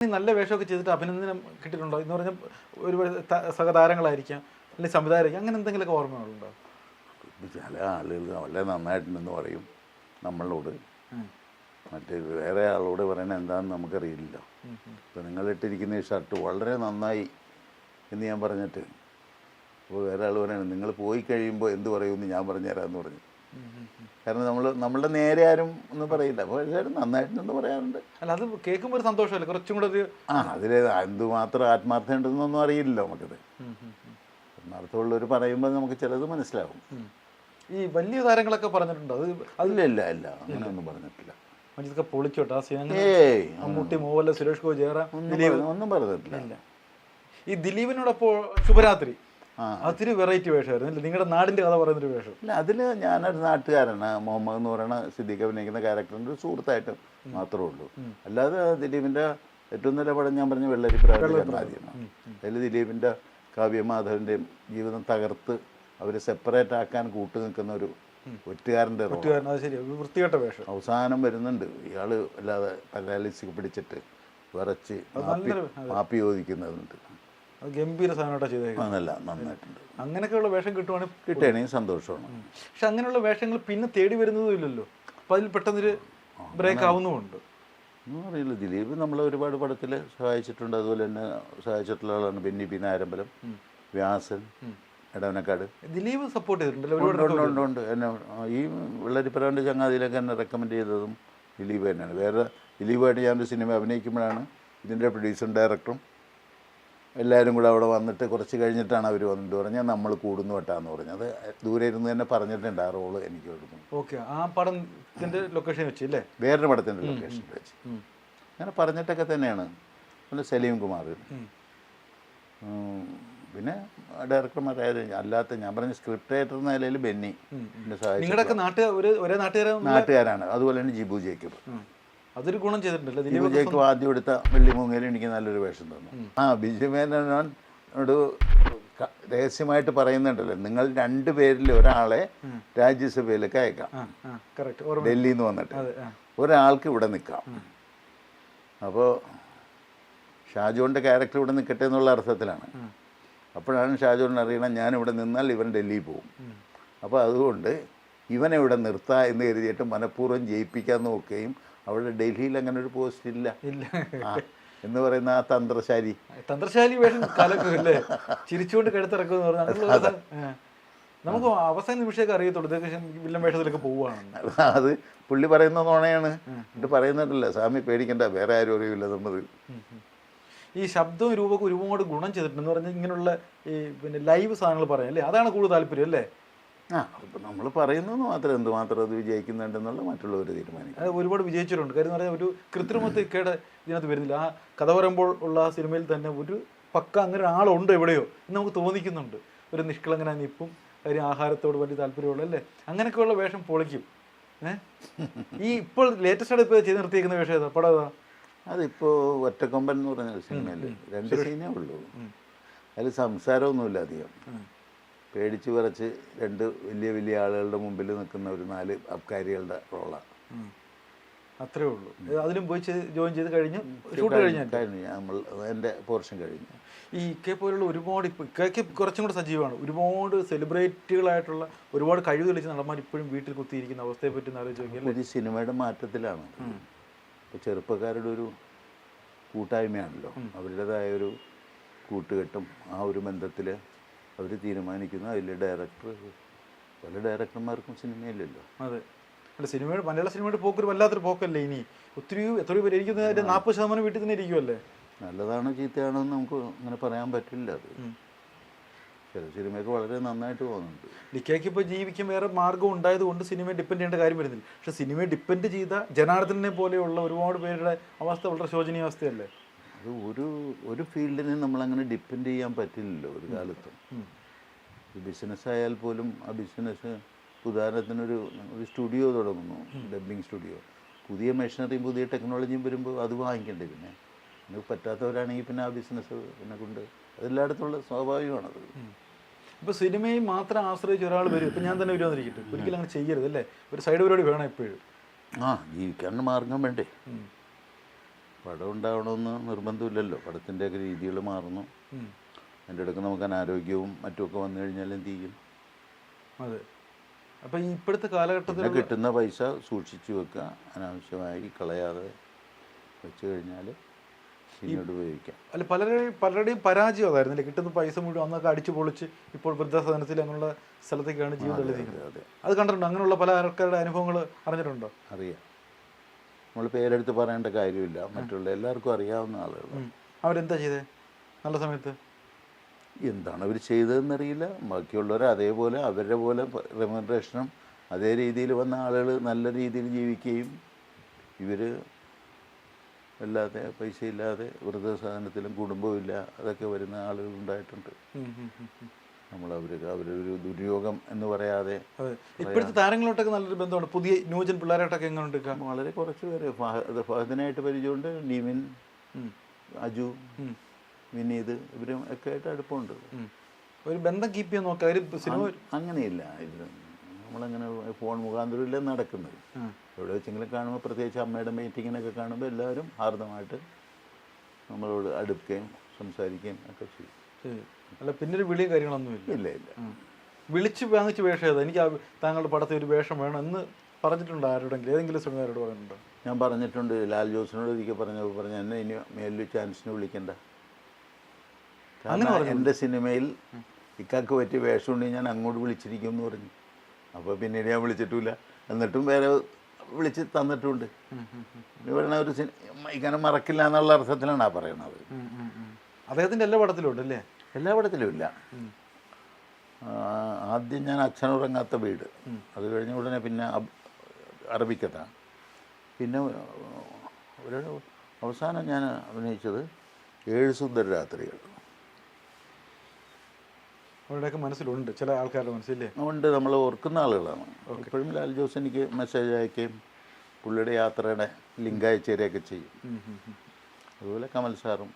നല്ല വേഷമൊക്കെ ചെയ്തിട്ട് അഭിനന്ദനം കിട്ടിയിട്ടുണ്ടോ എന്ന് പറഞ്ഞാൽ ഒരു സഹതാരങ്ങളായിരിക്കാം അല്ലെങ്കിൽ സംവിധായകരായിരിക്കും, അങ്ങനെ എന്തെങ്കിലുമൊക്കെ ഓർമ്മകളുണ്ടോ? ചില ആളുകൾ വളരെ നന്നായിട്ടുണ്ടെന്ന് പറയും നമ്മളോട്, മറ്റേ വേറെ ആളോട് പറയണത് എന്താണെന്ന് നമുക്കറിയില്ല. ഇപ്പോൾ നിങ്ങളിട്ടിരിക്കുന്ന ഈ ഷർട്ട് വളരെ നന്നായി എന്ന് ഞാൻ പറഞ്ഞിട്ട്, അപ്പോൾ വേറെ ആൾ പറയണം നിങ്ങൾ പോയി കഴിയുമ്പോൾ എന്ത് പറയുമെന്ന് ഞാൻ പറഞ്ഞുതരാമെന്ന് പറഞ്ഞു. കാരണം നമ്മളുടെ നേരെ ആരും ഒന്നും പറയില്ല, അപ്പോൾ എല്ലാവരും നന്നായിട്ടുണ്ടെന്ന് പറയാറുണ്ട്. അല്ല, അത് കേൾക്കുമ്പോൾ ഒരു സന്തോഷമല്ലേ, കുറച്ചും കൂടെ ഒരു അതിൽ എന്തുമാത്രം ആത്മാർത്ഥം ഉണ്ടെന്നൊന്നും അറിയില്ലല്ലോ നമുക്കത്. ആത്മാർത്ഥമുള്ളവർ പറയുമ്പോൾ നമുക്ക് ചിലത് മനസ്സിലാവും. ഈ വലിയ താരങ്ങളൊക്കെ പറഞ്ഞിട്ടുണ്ടോ? അത് ഇല്ല അങ്ങനെയൊന്നും പറഞ്ഞിട്ടില്ല. മറ്റൊക്കെ പൊളിച്ചോട്ടെ ആ സീൻ. മമ്മൂട്ടി, മോഹൻലാൽ, സുരേഷ് ഗോപി, ജയറാം, ഒന്നും പറഞ്ഞിട്ടില്ല. ഈ ദിലീപിനോടൊപ്പോൾ ശുഭരാത്രി അതൊരു വെറൈറ്റി വേഷമായിരുന്നു, നിങ്ങളുടെ നാടിൻ്റെ കഥ പറയുന്നൊരു വേഷം. ഇല്ല, അതിൽ ഞാനൊരു നാട്ടുകാരനാണ്. മുഹമ്മദ് എന്ന് പറയുന്ന സിദ്ദീഖ് അഭിനയിക്കുന്ന ക്യാരക്ടറിൻ്റെ ഒരു സുഹൃത്തായിട്ട് മാത്രമേ ഉള്ളൂ. അല്ലാതെ ദിലീപിൻ്റെ ഏറ്റവും നല്ല പടം ഞാൻ പറഞ്ഞ വെള്ളരിപ്രാതിയാണ്. അതിൽ ദിലീപിൻ്റെ കാവ്യമാധവൻ്റെയും ജീവിതം തകർത്ത് അവർ സെപ്പറേറ്റ് ആക്കാൻ കൂട്ടു നിൽക്കുന്ന ഒരു ഒറ്റുകാരൻ്റെ വൃത്തികെട്ട വേഷം അവസാനം വരുന്നുണ്ട്. ഇയാൾ അല്ലാതെ പാരാലിസിസ് പിടിച്ചിട്ട് വിറച്ച് മാപ്പി ചോദിക്കുന്നതുണ്ട്. അത് ഗംഭീര സാധനമായിട്ടാണ് ചെയ്തേക്കുന്നത്. നന്നായിട്ടുണ്ട്. അങ്ങനെയൊക്കെയുള്ള വേഷം കിട്ടുകയാണെങ്കിൽ സന്തോഷമാണ്. പക്ഷെ അങ്ങനെയുള്ള വേഷങ്ങൾ പിന്നെ തേടി വരുന്നതും ഇല്ലല്ലോ, അപ്പം അതിൽ പെട്ടെന്നൊരു ബ്രേക്ക് ആവുന്നുമുണ്ട്. ഒന്നും അറിയില്ല. ദിലീപ് നമ്മളെ ഒരുപാട് പടത്തിൽ സഹായിച്ചിട്ടുണ്ട്. അതുപോലെ തന്നെ സഹായിച്ചിട്ടുള്ള ആളാണ് ബെന്നി പി നായരമ്പലം, വ്യാസൻ, എടവനക്കാട്. ദിലീപ് സപ്പോർട്ട് ചെയ്തിട്ടുണ്ടല്ലോ. ഉണ്ട്. എന്നെ ഈ വെള്ളരിപ്പരാണ്ട് ചങ്ങാതിയിലൊക്കെ എന്നെ റെക്കമെൻഡ് ചെയ്തതും ദിലീപ് തന്നെയാണ്. വേറെ ദിലീപായിട്ട് ഞാനൊരു സിനിമ അഭിനയിക്കുമ്പോഴാണ് ഇതിൻ്റെ പ്രൊഡ്യൂസറും ഡയറക്ടറും എല്ലാവരും കൂടെ അവിടെ വന്നിട്ട് കുറച്ച് കഴിഞ്ഞിട്ടാണ് അവർ വന്നിട്ട് പറഞ്ഞാൽ നമ്മൾ കൂടുന്നു വെട്ടാന്ന് പറഞ്ഞത്. ദൂരെ ഇരുന്ന് തന്നെ പറഞ്ഞിട്ടുണ്ട് ആ റോള് എനിക്ക് കൊടുക്കുന്നു. ഓക്കെ, ആ പടത്തിൻ്റെ ലൊക്കേഷൻ വെച്ചല്ലേ? വേറൊരു പടത്തിൻ്റെ ലൊക്കേഷൻ വെച്ച് അങ്ങനെ പറഞ്ഞിട്ടൊക്കെ തന്നെയാണ്. പിന്നെ സലീം കുമാർ, പിന്നെ ഡയറക്ടർമാരായത് അല്ലാത്ത ഞാൻ പറഞ്ഞ സ്ക്രിപ്റ്റ് റൈറ്റർ എന്ന നിലയിൽ ബെന്നി നാട്ടുകാരാണ്. അതുപോലെ തന്നെ ജിബു ജേക്കബ്, അതൊരു ഗുണം ചെയ്തിട്ടുണ്ടല്ലോ. ജിബു ജേക്കബ് ആദ്യം എടുത്ത വെള്ളിമൂങ്ങയിൽ എനിക്ക് നല്ലൊരു വേഷം തന്നു. ബിജു മേനോനോട് രഹസ്യമായിട്ട് പറയുന്നുണ്ടല്ലോ, നിങ്ങൾ 2 പേരിൽ ഒരാളെ രാജ്യസഭയിലേക്ക് അയക്കാം, ഡൽഹിയിൽ നിന്ന് വന്നിട്ട് ഒരാൾക്ക് ഇവിടെ നിൽക്കാം. അപ്പോൾ ഷാജോൻ്റെ ക്യാരക്ടർ ഇവിടെ നിൽക്കട്ടെ എന്നുള്ള അർത്ഥത്തിലാണ്. അപ്പോഴാണ് ഷാജോണിന് അറിയണം ഞാനിവിടെ നിന്നാൽ ഇവൻ ഡൽഹിയിൽ പോകും. അപ്പോൾ അതുകൊണ്ട് ഇവനെ ഇവിടെ നിർത്താം എന്ന് കരുതിയിട്ട് മനഃപൂർവ്വം ജയിപ്പിക്കാൻ നോക്കുകയും അവിടെ ഡൽഹിയിൽ അങ്ങനെ ഒരു പോസ്റ്റ് ഇല്ല എന്ന് പറയുന്ന ആ തന്ത്രശാലി വേഷം കലക്കല്ലേ, ചിരിച്ചുകൊണ്ട് കഴുത്തിറക്കുമെന്ന് പറഞ്ഞാൽ നമുക്ക് അവസാന നിമിഷമൊക്കെ അറിയത്തുള്ളൂ വില്ലൻ വേഷത്തിലൊക്കെ പോവുകയാണ്. അത് പുള്ളി പറയുന്ന നുണയാണ്. എന്നിട്ട് പറയുന്നുണ്ടല്ലോ, സ്വാമി പേടിക്കണ്ട, വേറെ ആരും അറിയില്ല നമ്മൾ. ഈ ശബ്ദവും രൂപമൊക്കെ ഒരുപാട് ഗുണം ചെയ്തിട്ടുണ്ടെന്ന് പറഞ്ഞാൽ ഇങ്ങനെയുള്ള ഈ പിന്നെ ലൈവ് സാധനങ്ങൾ പറയാം അല്ലേ, അതാണ് കൂടുതൽ താല്പര്യം അല്ലേ? അതിപ്പോൾ നമ്മൾ പറയുന്നത് മാത്രം എന്തുമാത്രം അത് വിജയിക്കുന്നുണ്ടെന്നുള്ള മറ്റുള്ളവർ തീരുമാനിക്കും. അത് ഒരുപാട് വിജയിച്ചിട്ടുണ്ട്. കാര്യം എന്ന് പറഞ്ഞാൽ ഒരു കൃത്രിമത്വക്കേട് ഇതിനകത്ത് വരുന്നില്ല. ആ കഥ പറയുമ്പോൾ ഉള്ള ആ സിനിമയിൽ തന്നെ ഒരു പക്ക അങ്ങനെ ഒരാളുണ്ട് എവിടെയോ എന്ന് നമുക്ക് തോന്നിക്കുന്നുണ്ട്. ഒരു നിഷ്കളങ്കനായ നിപ്പും കാര്യം ആഹാരത്തോട് വലിയ താല്പര്യമുള്ള അല്ലേ, അങ്ങനെയൊക്കെയുള്ള വേഷം പൊളിക്കും. ഈ ഇപ്പോൾ ലേറ്റസ്റ്റ് ആയിട്ട് ഇപ്പോൾ ചെയ്ത് നിർത്തിയിരിക്കുന്ന വേഷം ഏതാ പടം ഏതാ? അതിപ്പോൾ ഒറ്റക്കൊമ്പൻ എന്ന് പറഞ്ഞ സിനിമയിൽ 2 സീനേ ഉള്ളൂ. അതിൽ സംസാരമൊന്നുമില്ല അധികം. പേടിച്ച് വിറച്ച് 2 വലിയ ആളുകളുടെ മുമ്പിൽ നിൽക്കുന്ന ഒരു 4 അബ്കാരികളുടെ റോളാണ്. അത്രേ ഉള്ളൂ. അതിലും പോയി ജോയിൻ ചെയ്ത് കഴിഞ്ഞു, ഷൂട്ട് കഴിഞ്ഞു നമ്മൾ എൻ്റെ പോർഷൻ കഴിഞ്ഞു. ഈ കെ പോലുള്ള ഒരുപാട് ഇപ്പോൾ കെ കുറച്ചും കൂടെ സജീവമാണ്. ഒരുപാട് സെലിബ്രിറ്റികളായിട്ടുള്ള ഒരുപാട് കഴിവ് തെളിച്ച് നടന്മാർ ഇപ്പോഴും വീട്ടിൽ കുത്തിയിരിക്കുന്ന അവസ്ഥയെ പറ്റി ആലോചിച്ച് നോക്കിയാൽ ഒരു സിനിമയുടെ മാറ്റത്തിലാണ്. ഇപ്പോൾ ചെറുപ്പക്കാരുടെ ഒരു കൂട്ടായ്മയാണല്ലോ, അവരുടേതായ ഒരു കൂട്ടുകെട്ടും ആ ഒരു ബന്ധത്തിൽ അവർ തീരുമാനിക്കുന്നു. അതിൽ പല ഡയറക്ടർമാർക്കും സിനിമയില്ലല്ലോ. അതെ, അല്ല സിനിമയുടെ മലയാള സിനിമയുടെ പോക്കൊരു വല്ലാത്തൊരു പോക്കല്ലേ. ഇനി എത്രയോ പേര് ഇരിക്കുന്നതിൻ്റെ 40% വീട്ടിൽ തന്നെ ഇരിക്കുമല്ലേ. നല്ലതാണോ ചീത്തയാണോ എന്ന് നമുക്ക് അങ്ങനെ പറയാൻ പറ്റില്ല. അത് ചില സിനിമയൊക്കെ വളരെ നന്നായിട്ട് പോകുന്നുണ്ട്. ഡിക്കയ്ക്ക് ഇപ്പോൾ ജീവിക്കാൻ വേറെ മാർഗ്ഗം ഉണ്ടായത് കൊണ്ട് സിനിമയെ ഡിപ്പെൻഡ് ചെയ്യേണ്ട കാര്യം വരുന്നില്ല. പക്ഷെ സിനിമയെ ഡിപ്പെൻഡ് ചെയ്ത ജനാർദ്ദനെ പോലെയുള്ള ഒരുപാട് പേരുടെ അവസ്ഥ വളരെ ശോചനീയ അവസ്ഥയല്ലേ. അത് ഒരു ഫീൽഡിനെ നമ്മളങ്ങനെ ഡിപ്പെൻഡ് ചെയ്യാൻ പറ്റില്ലല്ലോ ഒരു കാലത്തും. ഒരു ബിസിനസ് ആയാൽ പോലും ആ ബിസിനസ് ഉദാഹരണത്തിനൊരു സ്റ്റുഡിയോ തുടങ്ങുന്നു, ഡബ്ബിങ് സ്റ്റുഡിയോ, പുതിയ മെഷീനറിയും പുതിയ ടെക്നോളജിയും വരുമ്പോൾ അത് വാങ്ങിക്കണ്ടേ. പിന്നെ നമുക്ക് പറ്റാത്തവരാണെങ്കിൽ പിന്നെ ആ ബിസിനസ് പിന്നെ കൊണ്ട് അതെല്ലായിടത്തുള്ള സ്വാഭാവികമാണത്. ഇപ്പോൾ സിനിമയും മാത്രം ആശ്രയിച്ച് ഒരാൾ വരും. ഇപ്പം ഞാൻ തന്നെ വരുവാന്നിരിക്കട്ടെ, ഒരിക്കലും അങ്ങനെ ചെയ്യരുത് അല്ലേ. ഒരു സൈഡ് പരിപാടി വേണം എപ്പോഴും. ജീവിക്കാൻ മാർഗം വേണ്ടേ. പടം ഉണ്ടാവണമെന്ന് നിർബന്ധമില്ലല്ലോ, പടത്തിൻ്റെയൊക്കെ രീതികൾ മാറുന്നു. അതിൻ്റെ ഇടയ്ക്ക് നമുക്ക് അനാരോഗ്യവും മറ്റുമൊക്കെ വന്നു കഴിഞ്ഞാൽ എന്ത് ചെയ്യും? അതെ. അപ്പം ഇപ്പോഴത്തെ കാലഘട്ടത്തിൽ കിട്ടുന്ന പൈസ സൂക്ഷിച്ചു വെക്കുക, അനാവശ്യമായി കളയാതെ വെച്ച് കഴിഞ്ഞാൽ പിന്നീട് ഉപയോഗിക്കാം. അല്ല, പലരുടെയും പരാജയം അതായിരുന്നില്ലേ? കിട്ടുന്ന പൈസ മുഴുവൻ അന്നൊക്കെ അടിച്ചു പൊളിച്ച് ഇപ്പോൾ വൃദ്ധസദനത്തിൽ അങ്ങനെയുള്ള സ്ഥലത്തേക്കാണ് ജീവിതം എഴുതിയിരിക്കുന്നത്. അത് കണ്ടിട്ടുണ്ടോ? അങ്ങനെയുള്ള പല ആൾക്കാരുടെ അനുഭവങ്ങൾ അറിഞ്ഞിട്ടുണ്ടോ? അറിയാം. നമ്മൾ പേരെടുത്ത് പറയേണ്ട കാര്യമില്ല, മറ്റുള്ള എല്ലാവർക്കും അറിയാവുന്ന ആളുകൾ. അവരെന്താ ചെയ്തേ നല്ല സമയത്ത്? എന്താണ് അവർ ചെയ്തതെന്നറിയില്ല. ബാക്കിയുള്ളവർ അതേപോലെ അവരുടെ പോലെ റെമ്യൂണറേഷനും അതേ രീതിയിൽ വന്ന ആളുകൾ നല്ല രീതിയിൽ ജീവിക്കുകയും ഇവർ അല്ലാതെ പൈസ ഇല്ലാതെ വൃദ്ധസാധനത്തിലും കുടുംബമില്ല അതൊക്കെ വരുന്ന ആളുകൾ ഉണ്ടായിട്ടുണ്ട്. നമ്മൾ അവരൊരു ദുര്യോഗം എന്ന് പറയാതെ. ഇപ്പോഴത്തെ താരങ്ങളോട്ടൊക്കെ നല്ലൊരു ബന്ധമാണ്. പുതിയ ന്യൂജൻ പിള്ളേരായിട്ടൊക്കെ എങ്ങനെ ഉണ്ട്? വളരെ കുറച്ച് പേര്. ഫഹദിനായിട്ട് പരിചയമുണ്ട്, നിവിൻ, അജു, വിനീത്, ഇവരും ഒക്കെ ആയിട്ട് അടുപ്പമുണ്ട്. ഒരു ബന്ധം കീപ്പ് ചെയ്യാൻ നോക്കുക. സിനിമ അങ്ങനെയില്ല, ഇത് നമ്മളങ്ങനെ ഫോൺ മുഖാന്തരമില്ല നടക്കുന്നത്. എവിടെ വെച്ചെങ്കിലും കാണുമ്പോൾ, പ്രത്യേകിച്ച് അമ്മയുടെ മീറ്റിങ്ങിനൊക്കെ കാണുമ്പോൾ എല്ലാവരും ഹാർദമായിട്ട് നമ്മളോട് അടുക്കുകയും സംസാരിക്കുകയും ഒക്കെ ചെയ്യും. അല്ല, പിന്നൊരു വിളിയും കാര്യങ്ങളൊന്നുമില്ല? ഇല്ല ഇല്ല. വിളിച്ച് വാങ്ങിച്ച് വേഷം ഏതാ? എനിക്ക് താങ്കളുടെ പടത്തിൽ ഒരു വേഷം വേണം എന്ന് പറഞ്ഞിട്ടുണ്ടോ ആരോടെങ്കിലും? ഏതെങ്കിലും സിനിമക്കാരോട് പറഞ്ഞിട്ടുണ്ടോ? ഞാൻ പറഞ്ഞിട്ടുണ്ട്. ലാൽ ജോസിനോട് ഒരിക്കൽ പറഞ്ഞു എന്നെ ഇനി മേലിൽ ചാൻസിന് വിളിക്കണ്ട. കാരണം എൻ്റെ സിനിമയിൽ ഇക്കാക്ക് പറ്റിയ വേഷമുണ്ടെങ്കിൽ ഞാൻ അങ്ങോട്ട് വിളിച്ചിരിക്കും എന്ന് പറഞ്ഞു. അപ്പോൾ പിന്നീട് ഞാൻ വിളിച്ചിട്ടില്ല. എന്നിട്ടും വേറെ വിളിച്ച് തന്നിട്ടുണ്ട്. പറയണ ഒരു ഇങ്ങനെ മറക്കില്ല എന്നുള്ള അർത്ഥത്തിലാണ് ആ പറയണത്. അദ്ദേഹത്തിൻ്റെ എല്ലാ പടത്തിലും ഉണ്ടല്ലേ? എല്ലാ പടത്തിലും ഇല്ല. ആദ്യം ഞാൻ അച്ഛനുറങ്ങാത്ത വീട്, അത് കഴിഞ്ഞ ഉടനെ പിന്നെ അറബിക്കഥ, പിന്നെ അവസാനം ഞാൻ അഭിനയിച്ചത് 7 സുന്ദര രാത്രികൾ. അവരുടെയൊക്കെ മനസ്സിലുണ്ട്, ചില ആൾക്കാരുടെ മനസ്സില്ലേ? ഉണ്ട്, നമ്മൾ ഓർക്കുന്ന ആളുകളാണ്. ഇപ്പോഴും ലാൽ ജോസ് എനിക്ക് മെസ്സേജ് അയക്കുകയും പുള്ളിയുടെ യാത്രയുടെ ലിങ്ക് അയച്ചു തരികയൊക്കെ ചെയ്യും. അതുപോലെ കമൽ സാറും